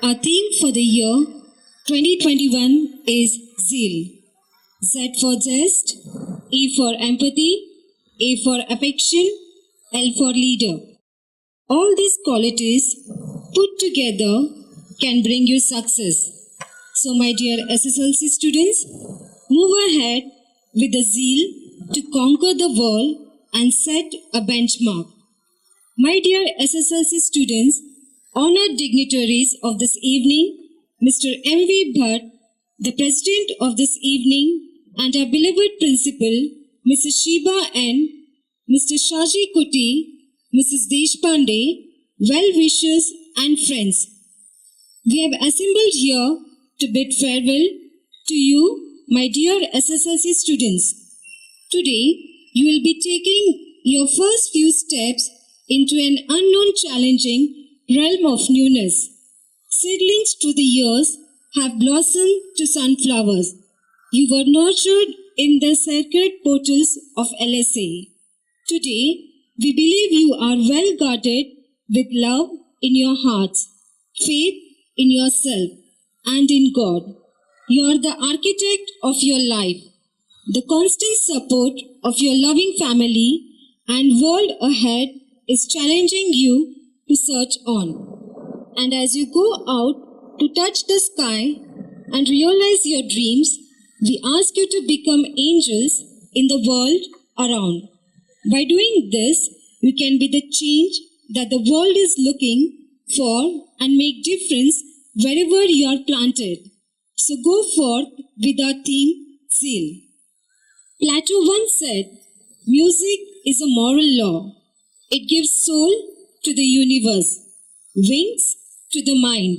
Our theme for the year 2021 is Zeal. Z for zest, E for empathy, A for affection, L for leader. All these qualities put together can bring you success. So my dear SSLC students, move ahead with the zeal to conquer the world and set a benchmark. My dear SSLC students, honored dignitaries of this evening, Mr. M.V. Bhatt, the president of this evening, and our beloved principal, Mrs. Sheba N., Mr. Shaji Kuti, Mrs. Deshpande, well-wishers and friends. We have assembled here to bid farewell to you, my dear SSLC students. Today, you will be taking your first few steps into an unknown challenging realm of newness. Seedlings through the years have blossomed to sunflowers. You were nurtured in the sacred portals of LSA. Today, we believe you are well guarded with love in your hearts, faith in yourself and in God. You are the architect of your life, the constant support of your loving family, and world ahead is challenging you to search on. And as you go out to touch the sky and realize your dreams, we ask you to become angels in the world around. By doing this, you can be the change that the world is looking for and make difference wherever you are planted. So go forth with our theme, Zeal. Plato once said, music is a moral law. It gives soul to the universe, wings to the mind,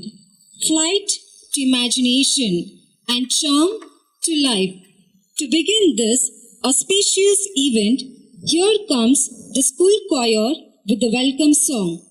flight to imagination, and charm to life. To begin this auspicious event, here comes the school choir with the welcome song.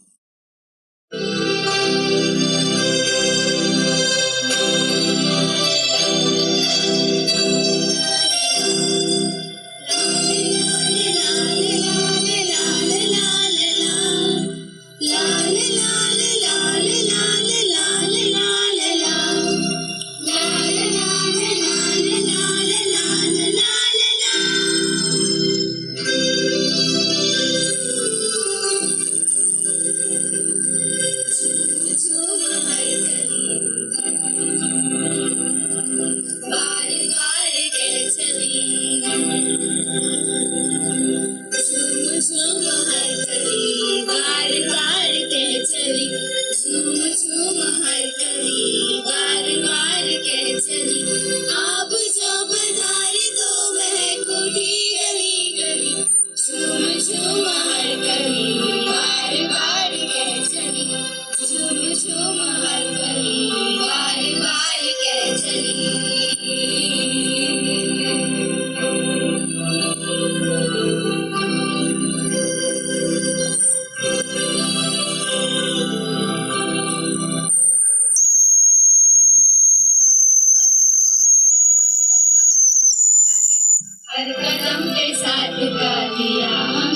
हर कदम के साथ गा दिया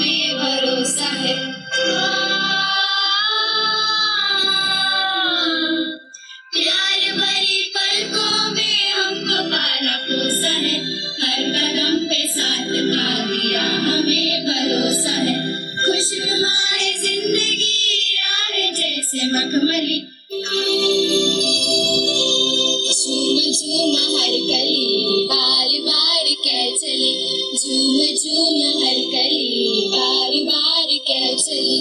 झूम हर कली बार बार कह चली।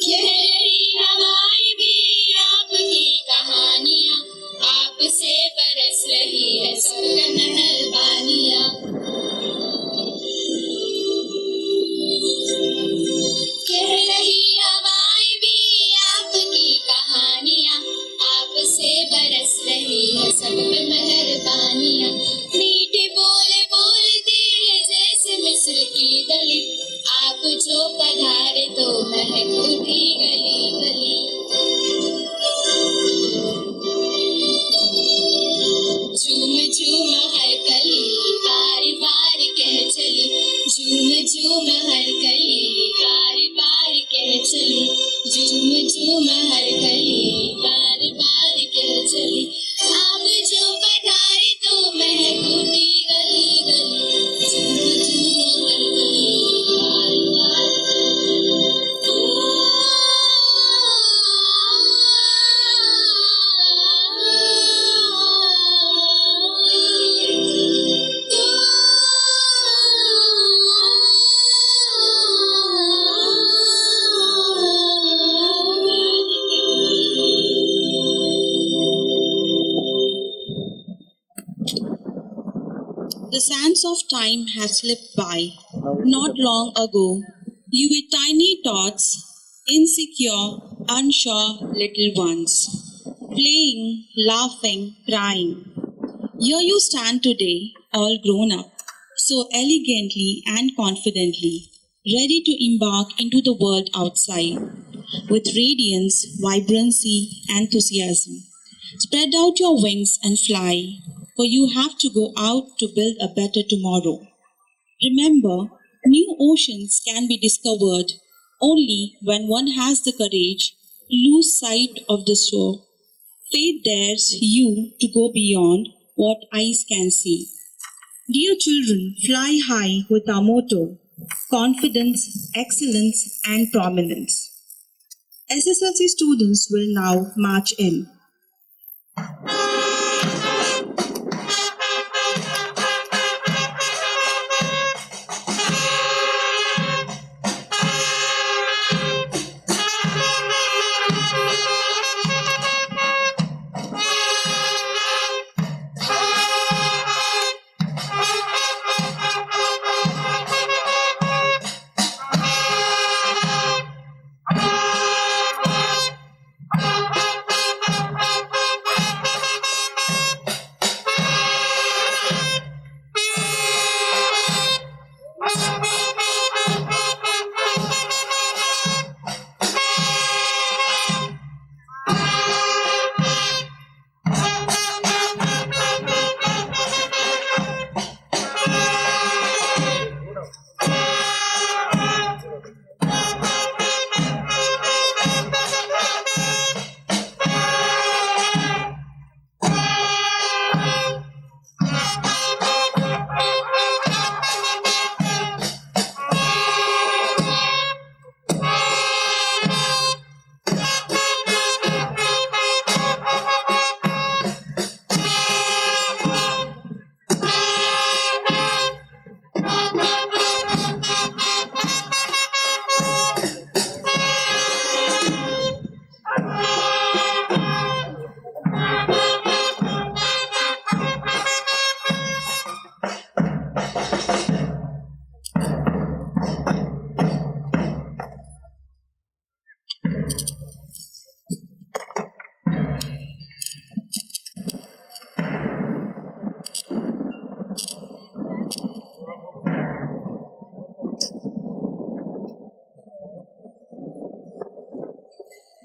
कह रही हवाएं भी आपकी कहानियां, आपसे बरस रही है सब मेहरबानियां। कह रही हवाएं भी आपकी कहानियां, आपसे बरस रही है सब पे मेहरबानियां। मीठे बोले बोलते हैं जैसे मिस्र की गली, आप जो पधारे तो महक उठी गली गली। झूम झूम हर कली बार बार कह चली, झूम झूम हर कली बार बार कह चली, झूम झूम हर कली बार बार कह चली। आप जो पधारे तो महक उठी गली गली, झूम झूम हर कली बार बार The sands of time have slipped by. Not long ago, you were tiny tots, insecure, unsure little ones, playing, laughing, crying. Here you stand today, all grown up, so elegantly and confidently, ready to embark into the world outside, with radiance, vibrancy, enthusiasm. Spread out your wings and fly, for you have to go out to build a better tomorrow. Remember, new oceans can be discovered only when one has the courage to lose sight of the shore. Fate dares you to go beyond what eyes can see. Dear children, fly high with our motto, confidence, excellence, and prominence. SSLC students will now march in.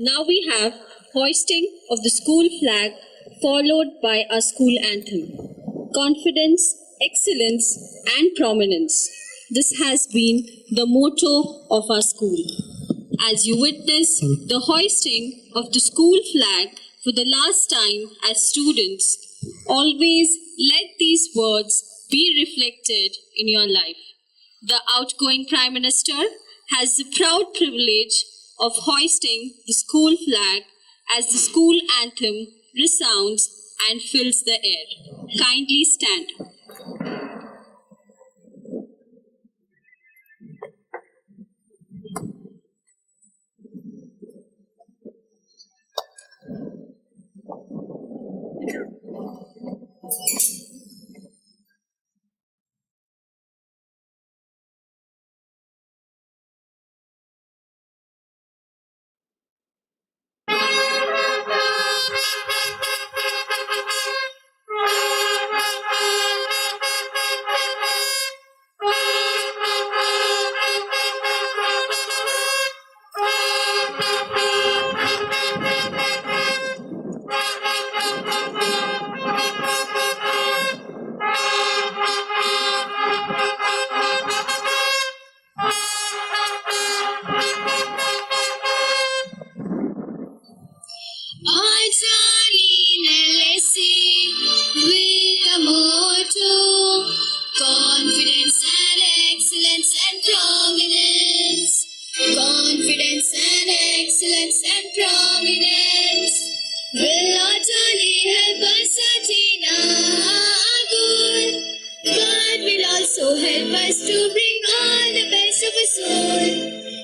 Now we have hoisting of the school flag followed by our school anthem. Confidence, excellence and prominence. This has been the motto of our school. As you witness the hoisting of the school flag for the last time as students, always let these words be reflected in your life. The outgoing Prime Minister has the proud privilege of hoisting the school flag as the school anthem resounds and fills the air. Kindly stand. Confidence and excellence and prominence. Confidence and excellence and prominence will not only help us attain our goal, but will also help us to bring all the best of us all.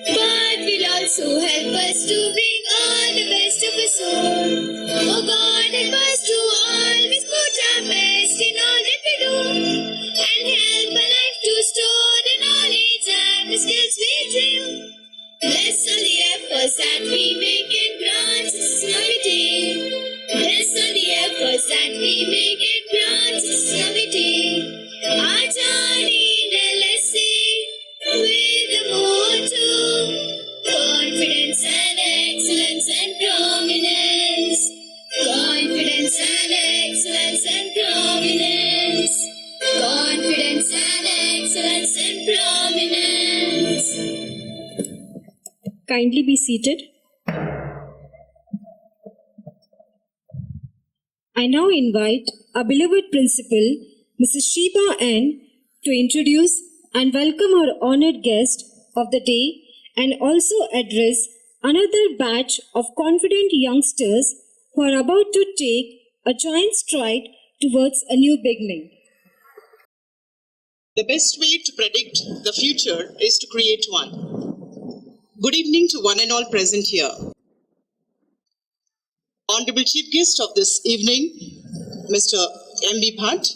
But will also help us to bring all the best of us all. Oh God, help us to always put our best in all that we do, and help our life to store the knowledge and the skills we drill. Bless all the efforts that we make and grant us knowledge. Bless all the efforts that we make and grant us knowledge. Our journey in LSC with the motto: confidence and excellence and prominence. Confidence and excellence and prominence. Confidence and excellence and prominence. Kindly be seated. I now invite our beloved principal, Mrs. Sheba N., to introduce and welcome our honored guest of the day and also address another batch of confident youngsters who are about to take a giant stride towards a new beginning. The best way to predict the future is to create one. Good evening to one and all present here. Honorable Chief Guest of this evening, Mr. M.B. Bhatt,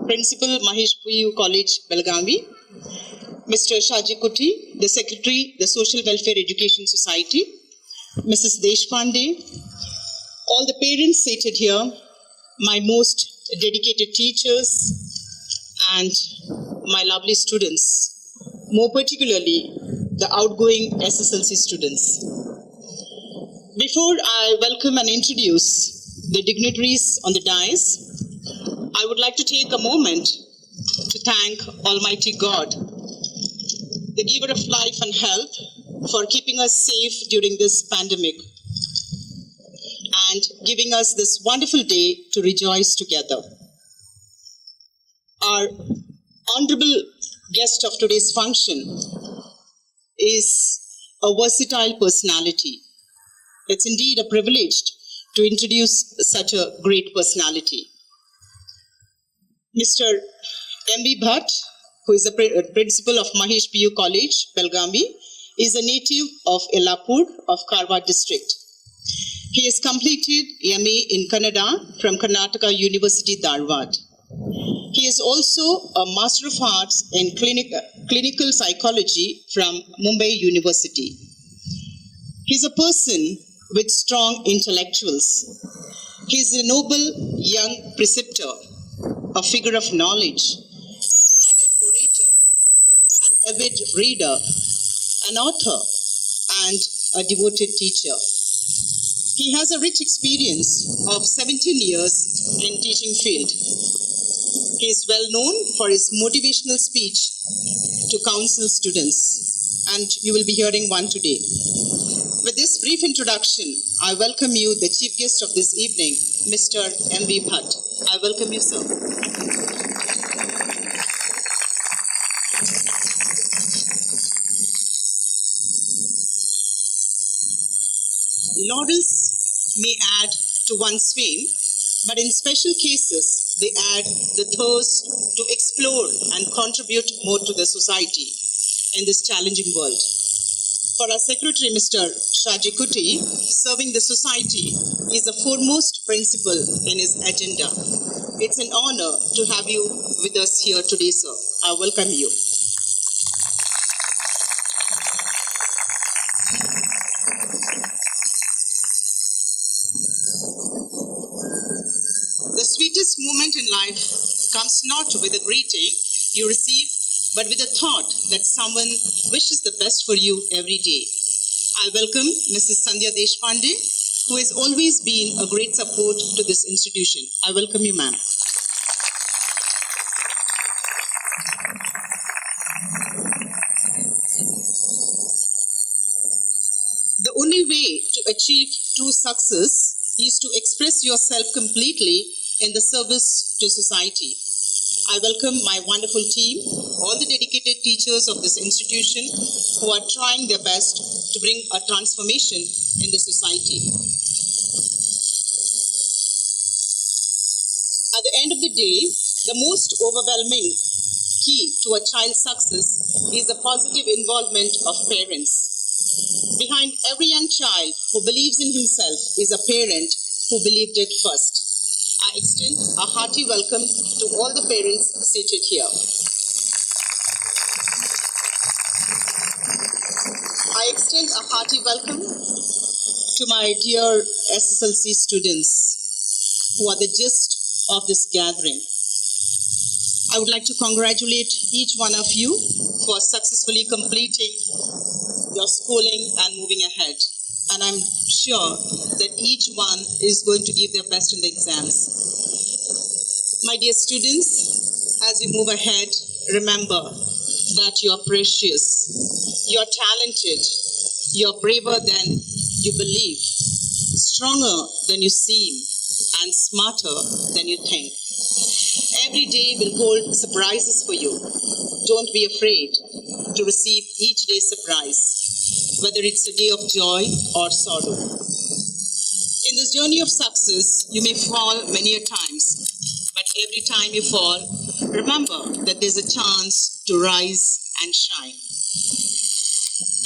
Principal Mahesh Puyu College, Belgavi, Mr. Shaji Kuti, the Secretary, the Social Welfare Education Society, Mrs. Deshpande, all the parents seated here, my most dedicated teachers, and my lovely students, more particularly the outgoing SSLC students. Before I welcome and introduce the dignitaries on the dais, I would like to take a moment to thank Almighty God, the giver of life and health, for keeping us safe during this pandemic and giving us this wonderful day to rejoice together. Our honorable guest of today's function is a versatile personality. It's indeed a privilege to introduce such a great personality. Mr. M.B. Bhatt, who is the principal of Mahesh Puyu College, Belgavi, is a native of Yellapur of Karwar district. He has completed MA in Kannada from Karnataka University, Dharwad. He is also a Master of Arts in Clinical Psychology from Mumbai University. He's a person with strong intellectuals. He's a noble young preceptor, a figure of knowledge, avid orator, an avid reader, an author, and a devoted teacher. He has a rich experience of 17 years in teaching field. He is well known for his motivational speech to counsel students, and you will be hearing one today. With this brief introduction, I welcome you, the chief guest of this evening, Mr. M.B. Bhatt. I welcome you, sir. Laurels may add to one's fame, but in special cases, they add the thirst to explore and contribute more to the society in this challenging world. For our Secretary, Mr. Shaji Kuti, serving the society is the foremost principle in his agenda. It's an honor to have you with us here today, sir. I welcome you. The sweetest moment in life comes not with a greeting you receive, but with a thought that someone wishes the best for you every day. I welcome Mrs. Sandhya Deshpande, who has always been a great support to this institution. I welcome you, ma'am. The only way to achieve true success is to express yourself completely in the service to society. I welcome my wonderful team, all the dedicated teachers of this institution who are trying their best to bring a transformation in the society. At the end of the day, the most overwhelming key to a child's success is the positive involvement of parents. Behind every young child who believes in himself is a parent who believed it first. I extend a hearty welcome to all the parents seated here. I extend a hearty welcome to my dear SSLC students who are the gist of this gathering. I would like to congratulate each one of you for successfully completing your schooling and moving ahead. And I'm sure that each one is going to give their best in the exams. My dear students, as you move ahead, remember that you're precious, you're talented, you're braver than you believe, stronger than you seem, and smarter than you think. Every day will hold surprises for you. Don't be afraid to receive each day's surprise, whether it's a day of joy or sorrow. In this journey of success, you may fall many a times, but every time you fall, remember that there's a chance to rise and shine.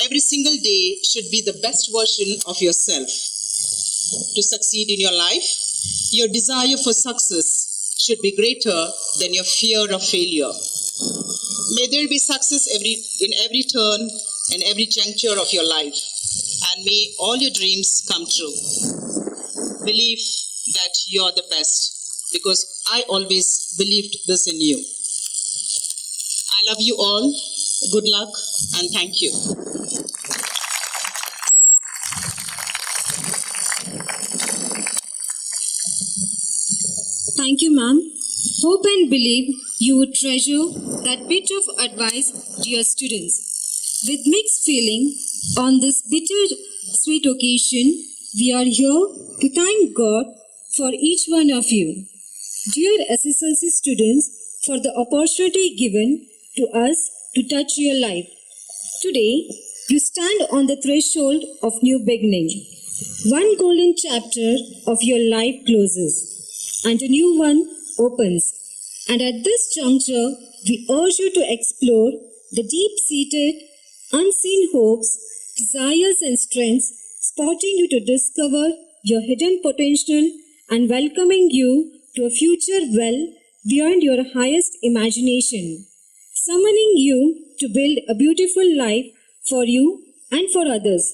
Every single day should be the best version of yourself. To succeed in your life, your desire for success should be greater than your fear of failure. May there be success in every turn and every juncture of your life, and may all your dreams come true. Believe that you're the best, because I always believed this in you. I love you all. Good luck and thank you. Thank you, ma'am. Hope and believe you would treasure that bit of advice to your students. With mixed feeling on this bitter-sweet occasion, we are here to thank God for each one of you. Dear SSLC students, for the opportunity given to us to touch your life. Today, you stand on the threshold of new beginning. One golden chapter of your life closes, and a new one opens. And at this juncture, we urge you to explore the deep-seated, unseen hopes, desires and strengths, spotting you to discover your hidden potential and welcoming you to a future well beyond your highest imagination, summoning you to build a beautiful life for you and for others.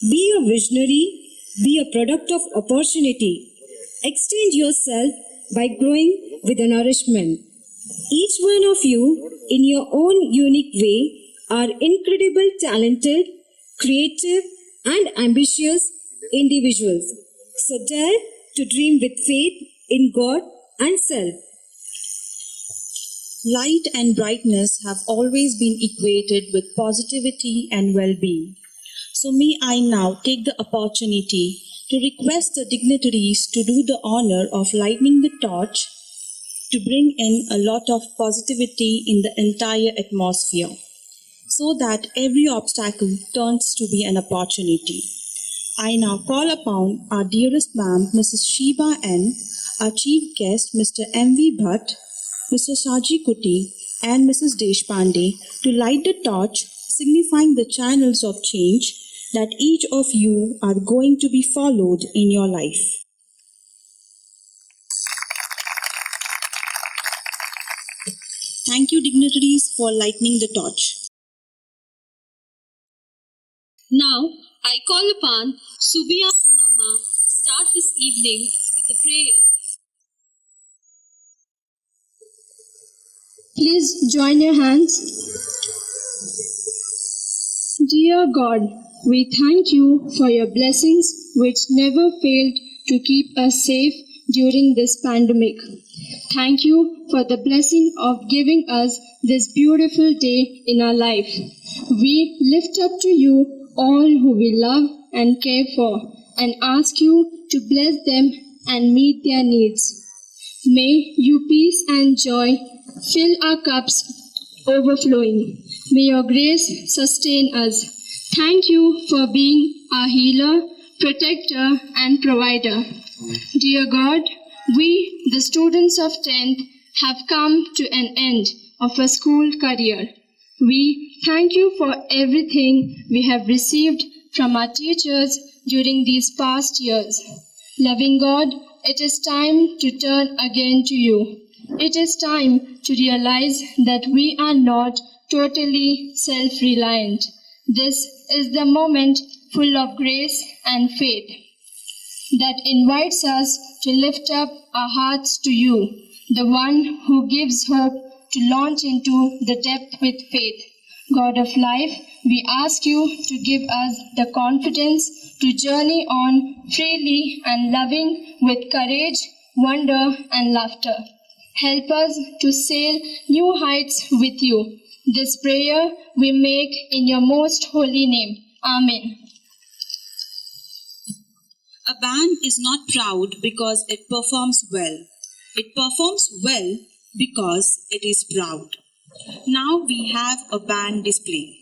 Be a visionary, be a product of opportunity. Extend yourself by growing with the nourishment. Each one of you, in your own unique way, are incredible, talented, creative, and ambitious individuals. So dare to dream with faith in God and self. Light and brightness have always been equated with positivity and well-being. So may I now take the opportunity to request the dignitaries to do the honor of lighting the torch to bring in a lot of positivity in the entire atmosphere, so that every obstacle turns to be an opportunity. I now call upon our dearest ma'am, Mrs. Sheba N., our chief guest, Mr. M.V. Bhatt, Mr. Saji Kuti, and Mrs. Deshpande to light the torch signifying the channels of change that each of you are going to be followed in your life. Thank you, dignitaries, for lightening the torch. Now, I call upon Subia Mama to start this evening with a prayer. Please join your hands. Dear God, we thank you for your blessings which never failed to keep us safe during this pandemic. Thank you for the blessing of giving us this beautiful day in our life. We lift up to you all who we love and care for and ask you to bless them and meet their needs. May your peace and joy fill our cups overflowing. May your grace sustain us. Thank you for being our healer, protector, and provider. Dear God, we, the students of 10th, have come to an end of a school career. We thank you for everything we have received from our teachers during these past years. Loving God, it is time to turn again to you. It is time to realize that we are not totally self-reliant. This is the moment full of grace and faith that invites us to lift up our hearts to you, the one who gives hope to launch into the depth with faith. God of life, we ask you to give us the confidence to journey on freely and loving with courage, wonder, and laughter. Help us to sail new heights with you. This prayer we make in your most holy name. Amen. A band is not proud because it performs well. It performs well because it is proud. Now we have a band display.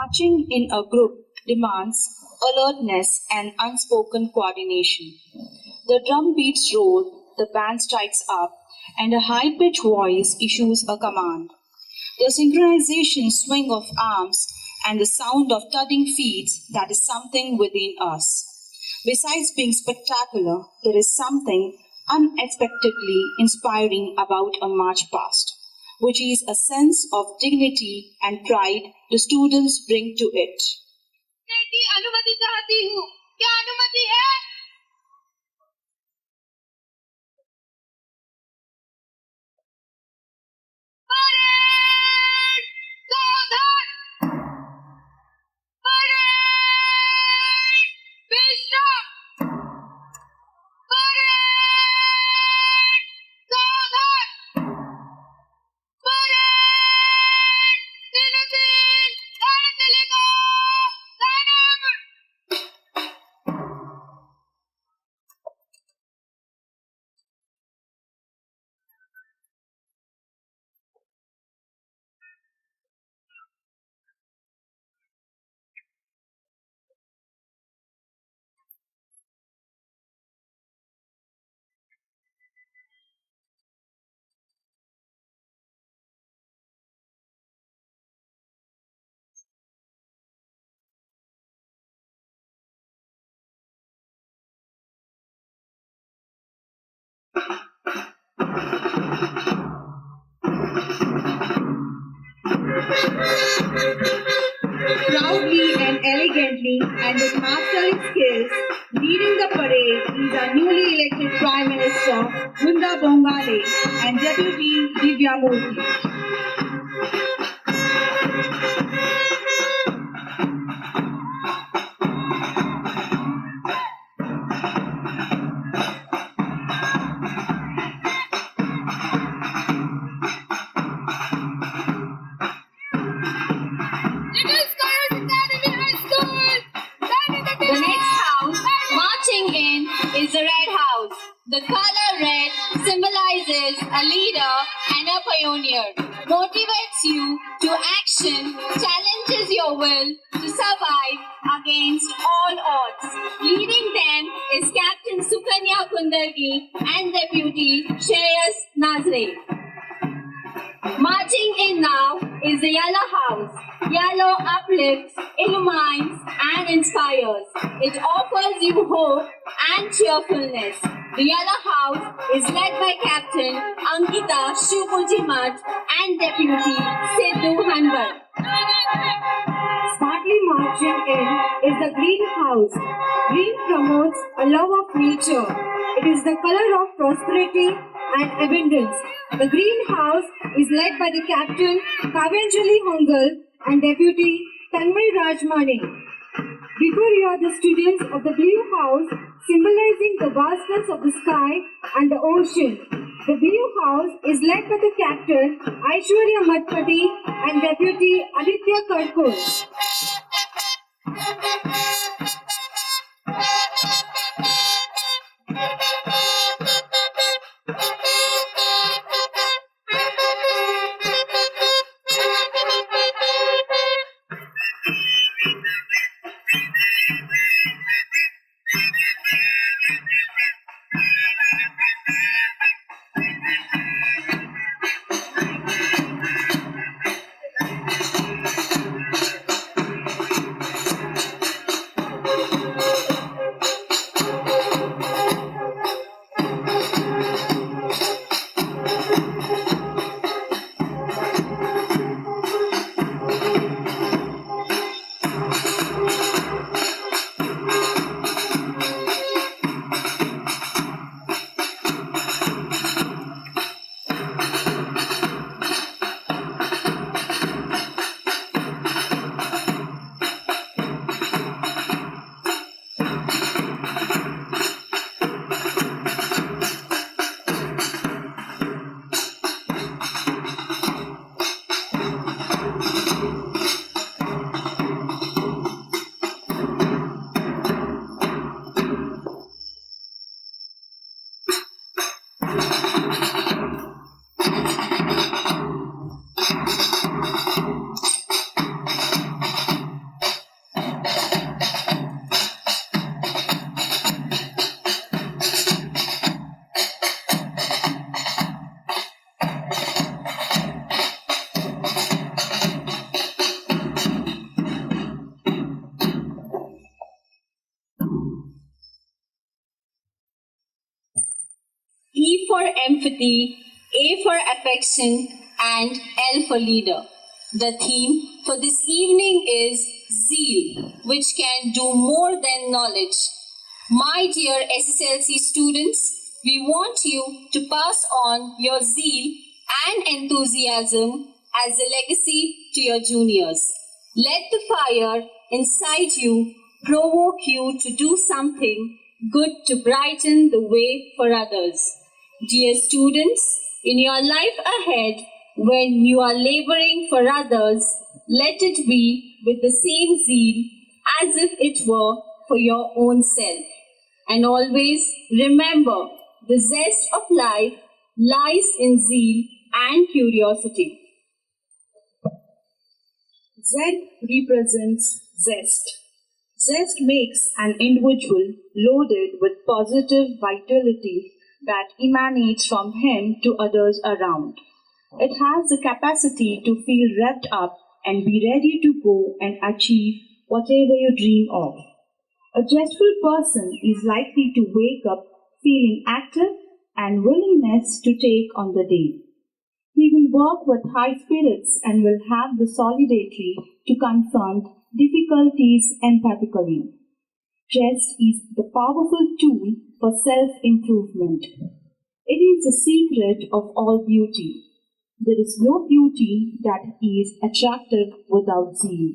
Marching in a group demands alertness and unspoken coordination. The drum beats roll, the band strikes up, and a high-pitched voice issues a command. The synchronization swing of arms and the sound of thudding feet, that is something within us. Besides being spectacular, there is something unexpectedly inspiring about a march past, which is a sense of dignity and pride the students bring to it. की अनुमति चाहती हूँ क्या अनुमति है parade सावधान parade विश्राम parade सावधान परेड तीन तीन गाड़ी चलेगा Proudly and elegantly and with mastering skills, leading the parade is our newly elected Prime Minister, Gunda Bongale, and Deputy Divya Murthy. The next house marching in is the red house. The color red symbolizes a leader and a pioneer, motivates you to action, challenges your will to survive against all odds. Leading them is Captain Sukanya Kundargi and Deputy Shreyas Nazre. Marching in now is the yellow house. Yellow uplifts, illumines and inspires. It offers you hope and cheerfulness. The yellow house is led by Captain Ankita Shupujimat and Deputy Sidhu Hanbal. Smartly marching in is the green house. Green promotes a love of nature. It is the color of prosperity and abundance. The green house is led by the Captain Kavanjali Hongal and Deputy Tanmay Rajmani. Before you are the students of the blue house, symbolizing the vastness of the sky and the ocean. The blue house is led by the Captain Aishwarya Matpati and Deputy Aditya Karkur. for empathy, A for affection, and L for leader. The theme for this evening is zeal, which can do more than knowledge. My dear SSLC students, we want you to pass on your zeal and enthusiasm as a legacy to your juniors. Let the fire inside you provoke you to do something good to brighten the way for others. Dear students, in your life ahead, when you are laboring for others, let it be with the same zeal as if it were for your own self. And always remember, the zest of life lies in zeal and curiosity. Z represents zest. Zest makes an individual loaded with positive vitality that emanates from him to others around. It has the capacity to feel revved up and be ready to go and achieve whatever you dream of. A zestful person is likely to wake up feeling active and willingness to take on the day. He will work with high spirits and will have the solidarity to confront difficulties empathically. Zest is the powerful tool for self-improvement. It is the secret of all beauty. There is no beauty that is attractive without zeal.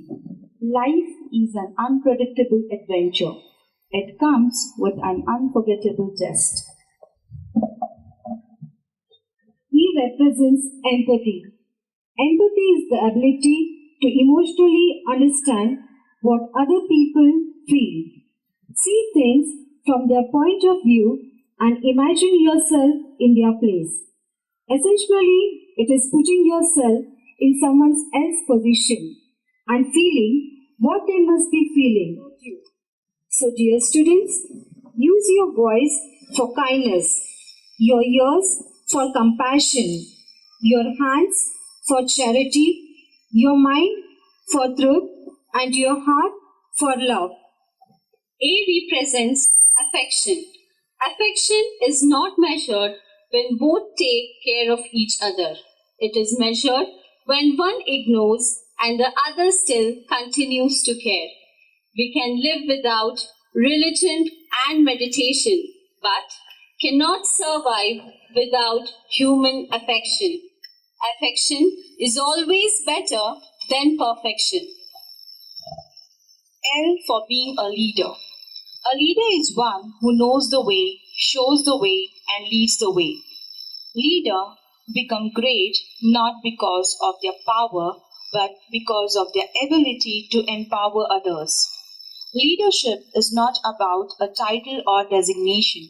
Life is an unpredictable adventure. It comes with an unforgettable zest. He represents empathy. Empathy is the ability to emotionally understand what other people feel. See things from their point of view and imagine yourself in their place. Essentially, it is putting yourself in someone else's position and feeling what they must be feeling. So, dear students, use your voice for kindness, your ears for compassion, your hands for charity, your mind for truth, and your heart for love. A represents affection. Affection is not measured when both take care of each other. It is measured when one ignores and the other still continues to care. We can live without religion and meditation, but cannot survive without human affection. Affection is always better than perfection. L for being a leader. A leader is one who knows the way, shows the way, and leads the way. Leader become great not because of their power, but because of their ability to empower others. Leadership is not about a title or designation.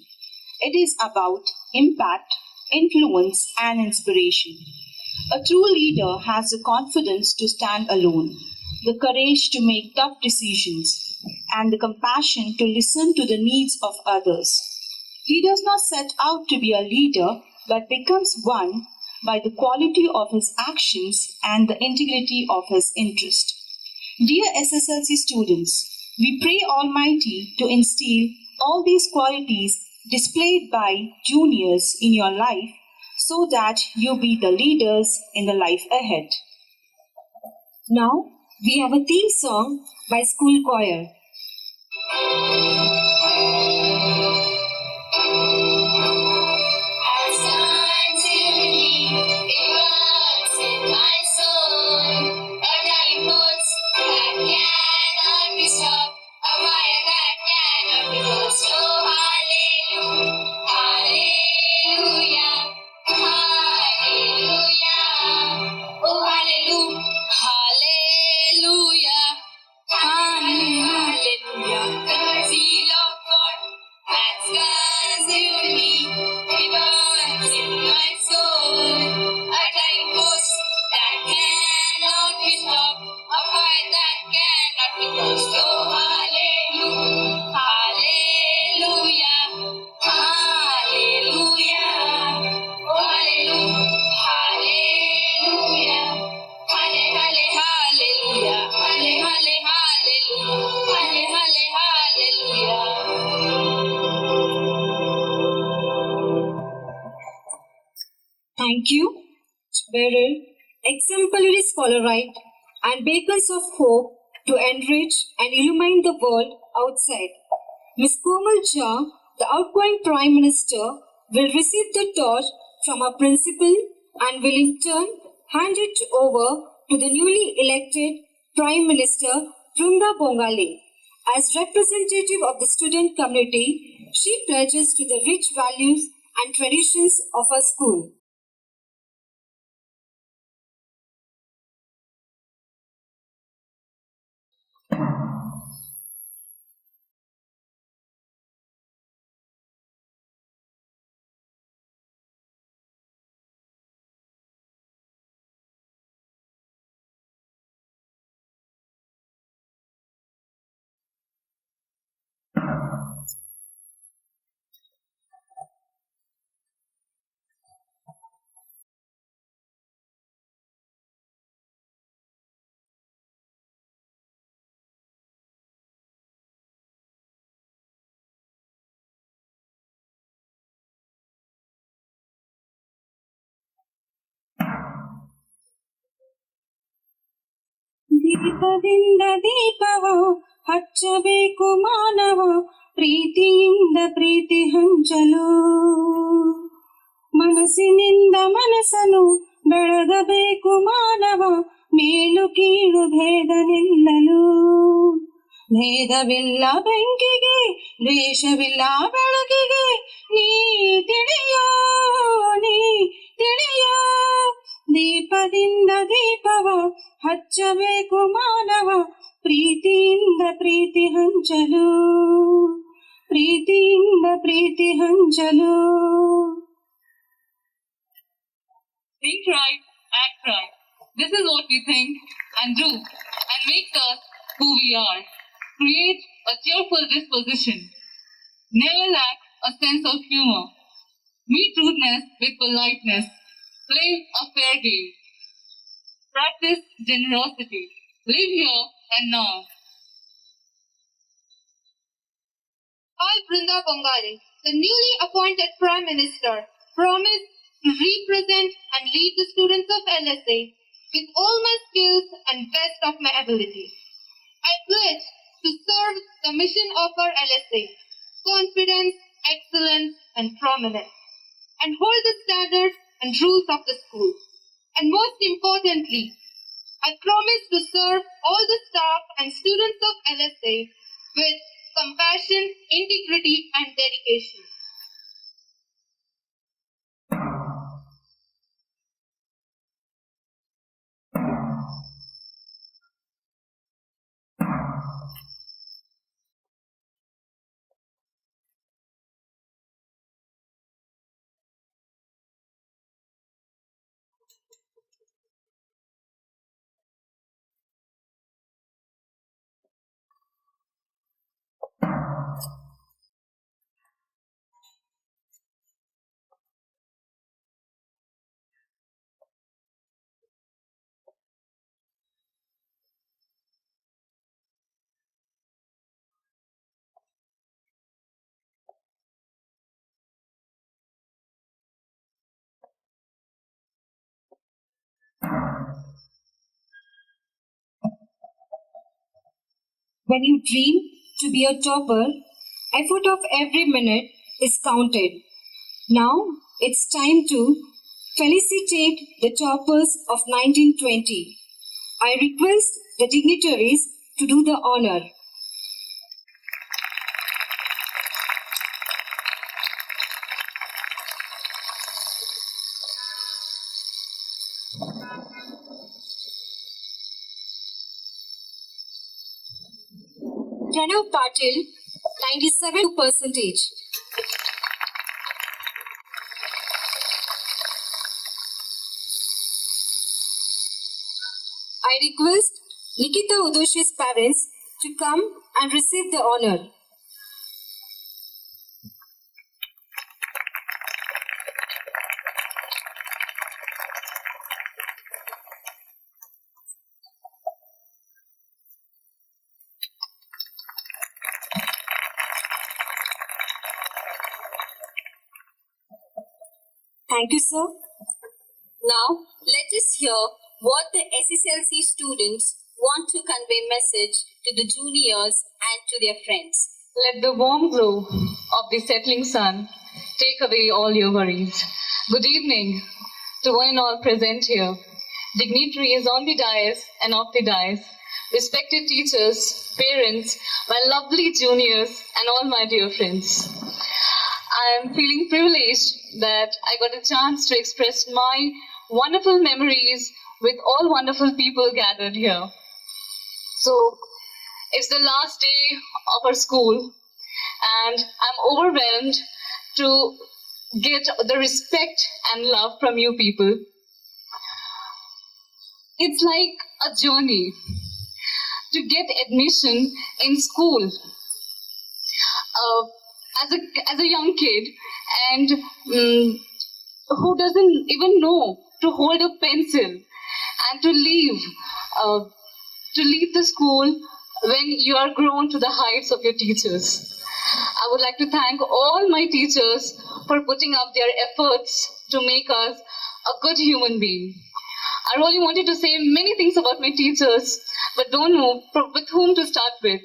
It is about impact, influence, and inspiration. A true leader has the confidence to stand alone, the courage to make tough decisions, and the compassion to listen to the needs of others. He does not set out to be a leader, but becomes one by the quality of his actions and the integrity of his interest. Dear SSLC students, we pray Almighty to instill all these qualities displayed by juniors in your life so that you be the leaders in the life ahead. Now, we have a theme song by School Choir. you, bearer, exemplary scholarite, and beacons of hope to enrich and illumine the world outside. Ms. Komal Jha, the outgoing Prime Minister, will receive the torch from our principal and will in turn hand it over to the newly elected Prime Minister Vrunda Bongale. As representative of the student community, she pledges to the rich values and traditions of our school. ದೀಪದಿಂದ ದೀಪವ ಹಚ್ಚಬೇಕು ಮಾನವ ಪ್ರೀತಿಯಿಂದ ಪ್ರೀತಿ ಹಂಚಲು ಮನಸ್ಸಿನಿಂದ ಮನಸ್ಸನ್ನು ಬೆಳಗಬೇಕು ಮಾನವ ಮೇಲು ಕೀಳು ಭೇದವಿಲ್ಲಲು ಭೇದವಿಲ್ಲ ಬೆಂಕಿಗೆ ದ್ವೇಷವಿಲ್ಲ ಬೆಳಕಿಗೆ ನೀ ತಿಳಿಯೋ ದೀಪದಿಂದ ದೀಪವ ಹಚ್ಚಬೇಕು ಮಾನವ ಪ್ರೀತಿಯಿಂದ ಪ್ರೀತಿ ಹಂಚಲು ಪ್ರೀತಿಯಿಂದ ಪ್ರೀತಿ ಹಂಚಲು Think right, act right. This is what we think and do and makes us who we are. Create a cheerful disposition. Never lack a sense of humor. Meet rudeness with politeness. Play a fair game. Practice generosity. Live here and now. I, Vrunda Bongale, the newly appointed Prime Minister, promise to represent and lead the students of LSA with all my skills and best of my ability. I pledge to serve the mission of our LSA, confidence, excellence, and prominence, and hold the standards and rules of the school. And most importantly, I promise to serve all the staff and students of LSA with compassion, integrity, and dedication. When you dream to be a topper, effort of every minute is counted. Now it's time to felicitate the toppers of 1920. I request the dignitaries to do the honor. Pranav Patil, 97%. I request Nikita Udoshi's parents to come and receive the honor. Thank you, sir. Now, let us hear what the SSLC students want to convey message to the juniors and to their friends. Let the warm glow of the settling sun take away all your worries. Good evening to one and all present here. Dignitary is on the dais and off the dais. Respected teachers, parents, my lovely juniors, and all my dear friends. I am feeling privileged that I got a chance to express my wonderful memories with all wonderful people gathered here. So, it's the last day of our school, and I'm overwhelmed to get the respect and love from you people. It's like a journey to get admission in school as a young kid, and who doesn't even know to hold a pencil and to leave the school when you are grown to the heights of your teachers. I would like to thank all my teachers for putting up their efforts to make us a good human being. I really wanted to say many things about my teachers, but don't know with whom to start with.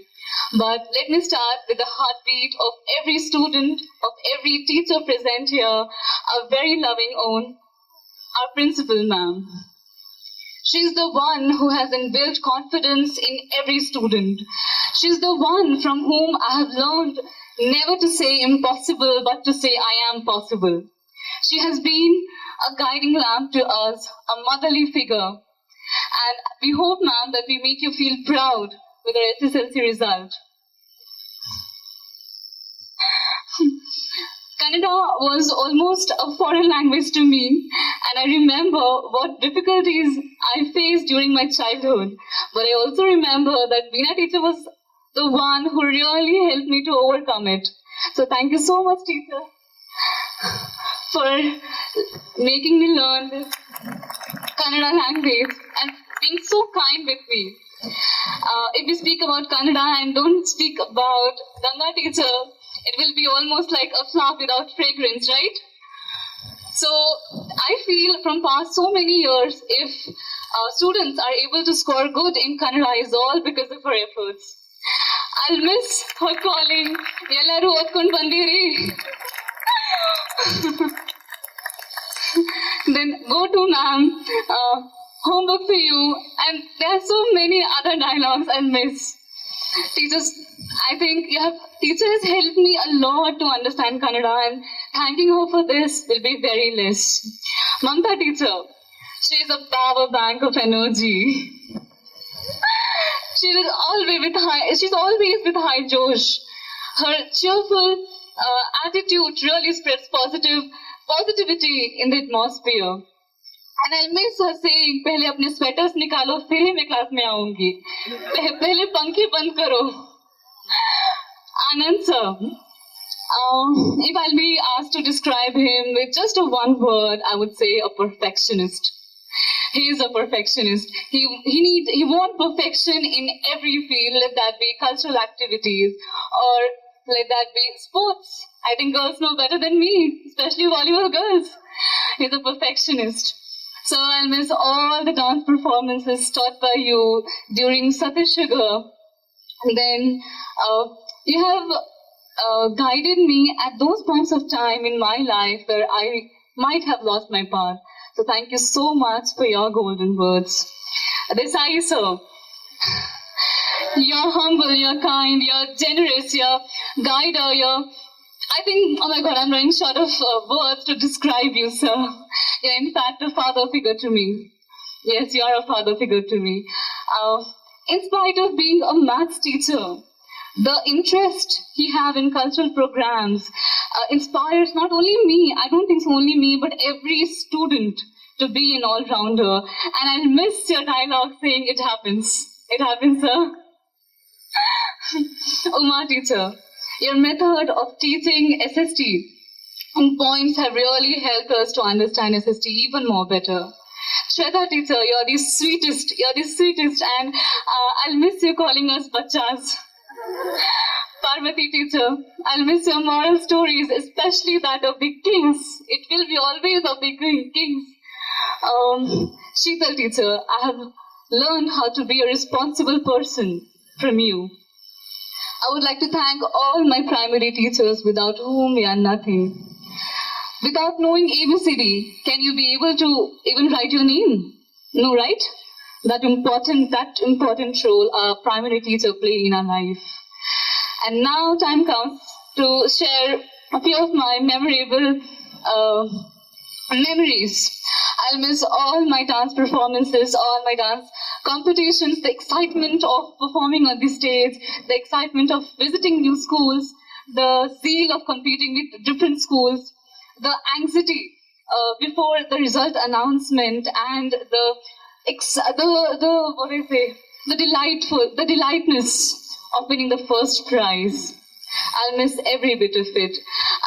But let me start with the heartbeat of every student, of every teacher present here, our very loving own, our principal ma'am. She's the one who has inbuilt confidence in every student. She's the one from whom I have learned never to say impossible, but to say I am possible. She has been a guiding lamp to us, a motherly figure. And we hope, ma'am, that we make you feel proud with our SSLC result. Kannada was almost a foreign language to me, and I remember what difficulties I faced during my childhood. But I also remember that Veena teacher was the one who really helped me to overcome it. So thank you so much, teacher, for making me learn this Kannada language and being so kind with me. If we speak about Kannada and don't speak about Ganga teacher, it will be almost like a flower without fragrance, right? So I feel from past so many years, if students are able to score good in Kannada, is all because of her efforts. I'll miss her calling, Yellaru Otkond Bandiri. Then go to ma'am, homework for you, and there are so many other dialogues I'll miss. Teachers, I think teacher has helped me a lot to understand Kannada, and thanking her for this will be very less. Mamta teacher, she is a power bank of energy. She's always with high josh. Her cheerful attitude really spreads positivity in the atmosphere. And I miss her saying, "Pehle apne sweaters nikalo, fir hi main class mein aaungi. Pehle pankhe band karo." Anand sir, if I'll be asked to describe him with just one word, I would say a perfectionist. He is a perfectionist. He wants perfection in every field, let that be cultural activities or let that be sports. I think girls know better than me, especially volleyball girls. He's a perfectionist. So I'll miss all the dance performances taught by you during Satish Sugar. And then you have guided me at those points of time in my life where I might have lost my path. So thank you so much for your golden words. Desai sir, you're humble, you're kind, you're generous, you're guider, I think, oh my God, I'm running short of words to describe you, sir. You're in fact a father figure to me. Yes, you are a father figure to me. In spite of being a maths teacher, the interest he have in cultural programs inspires not only me, I don't think it's only me, but every student to be an all-rounder. And I'll miss your dialogue saying, "It happens." It happens, sir. Uma teacher, your method of teaching SST and points have really helped us to understand SST even more better. Shweta teacher, you're the sweetest, and I'll miss you calling us bachas. Parvati teacher, I'll miss your moral stories, especially that of the kings. It will be always of the kings. Sheetal teacher, I have learned how to be a responsible person from you. I would like to thank all my primary teachers without whom we are nothing. Without knowing ABCD, can you be able to even write your name? No, right? That important role a primary teacher played in our life. And now time comes to share a few of my memorable memories. I'll miss all my dance performances, all my dance competitions, the excitement of performing on the stage, the excitement of visiting new schools, the zeal of competing with different schools, the anxiety before the result announcement, and the delightness of winning the first prize. I'll miss every bit of it.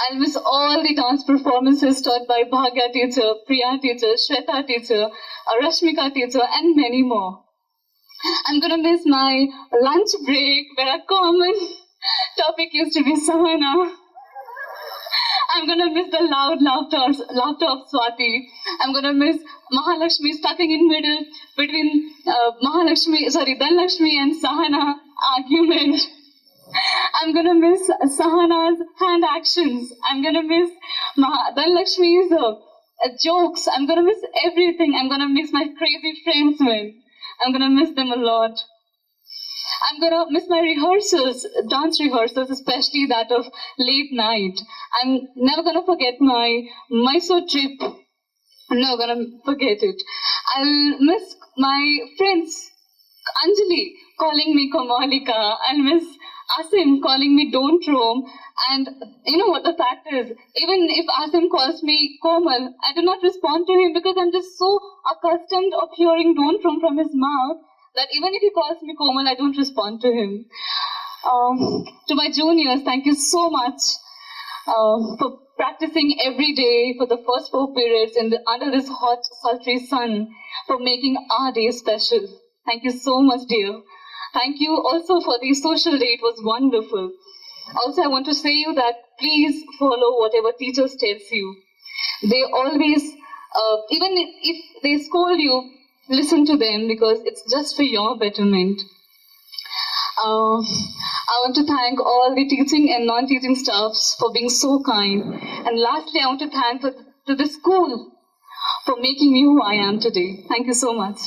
I'll miss all the dance performances taught by Bhagya teacher, Priya teacher, Shweta teacher, Rashmika teacher, and many more. I'm gonna miss my lunch break where a common topic used to be Sahana. I'm gonna miss the loud laughter of Swati. I'm gonna miss Mahalakshmi stucking in middle between Dhanlakshmi and Sahana argument. I'm gonna miss Sahana's hand actions. I'm gonna miss Dhanlakshmi's jokes. I'm gonna miss everything. I'm gonna miss my crazy friends, man. I'm gonna miss them a lot. I'm gonna miss my rehearsals, dance rehearsals, especially that of late night. I'm never gonna forget my Mysore trip. I'm never gonna forget it. I'll miss my friends, Anjali calling me Komalika. I'll miss Asim calling me Don't Roam. And you know what the fact is? Even if Asim calls me Komal, I do not respond to him because I'm just so accustomed of hearing Don't Roam from his mouth that even if he calls me Komal, I don't respond to him. To my juniors, thank you so much for practicing every day for the first 4 periods under this hot, sultry sun, for making our day special. Thank you so much, dear. Thank you also for the social day. It was wonderful. Also, I want to say you that please follow whatever teachers tells you. They always, even if they scold you, listen to them because it's just for your betterment. I want to thank all the teaching and non-teaching staffs for being so kind. And lastly, I want to thank to the school for making me who I am today. Thank you so much.